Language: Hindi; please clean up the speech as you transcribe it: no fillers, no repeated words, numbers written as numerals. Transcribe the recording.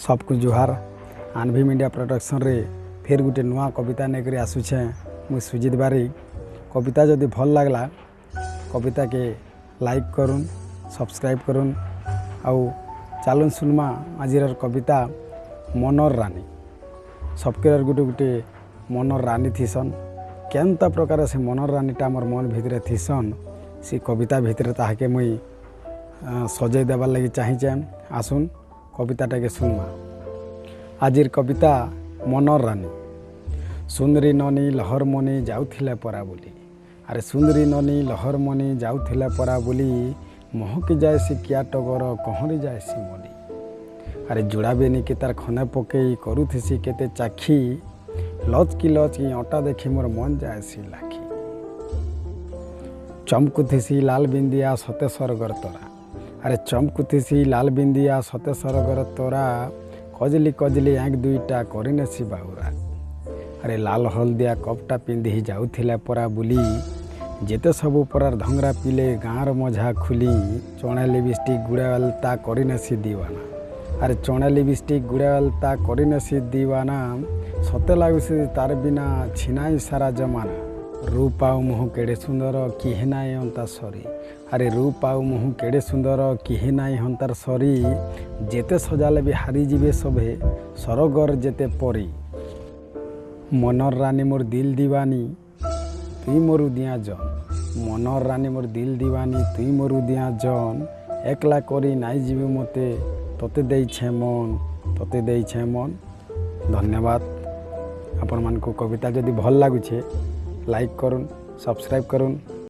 सबको जुहार। आनवी मीडिया प्रोडक्शन रे फिर गोटे नुआ कविता लेकर आसुछे मुझ सुजित बारिक। कविता जदि भल लगला कविता के लाइक करुन, सब्सक्राइब करुन। आउ चलुन सुनमा आजिर कविता मनर रानी। सबके गोटे गोटे मनर रानी थीसन। केनता प्रकार से मनर रानीटा मोर मन भितर थीसन से कविता भितर ताके मुई सजाई देवार लगी चाहिए। आसुन कविताटा के सुनमा। आजिर कविता मनर रानी। सुंदरी ननी लहर मनी जाउथिले परा बोली। अरे सुंदरी ननी लहर मनी जाउथिले परा बोली। महकी जाए सी किया टगर कहरी जाए सी मली। अरे जुड़ा बेनी के तार खने पकई करुथिसी केते चाखी। लचकी अटा देखी मोर मन जाए सी लाखी। चमकुथिसी लाल बिंदिया सते सरगर तोरा। अरे चमकुथिसी लाल बिंदिया सते सरगर तोरा। कजली कजली आँख दुईटा करिनेसी बाहुरा। अरे लाल हलदिया कपटा पिंधि जाउथिले परा बुली। जेते सबू परार धंगरा पिले गाँर मझा खुली। चणे लिपस्टिक गुड़ालता करिनेसी दीवाना। अरे चणे लिपस्टिक गुड़ालता करिनेसी दीवाना। सते लागुसी तार बिना छिनाई सारा जमाना। रूप आउ मुह केड़े सुंदर किहे नाई अंता सरी। अरे रूप आउ मुह केड़े सुंदर किहे नाई हंतार सरी। जेते सजाले भी हारी जीवे सभे सरगर जेते परी। मनर रानी मोर दिल दीवानी तुई मोर दिया जन। मनर रानी मोर दिल दीवानी तुई मोर दिया जन। एकला करी नाई जीवे मते तोते देई छे मन, तोते देई छे मन। धन्यवाद। आपण मान को कविता जदि भल लागुछे लाइक करुन, सब्सक्राइब करुन।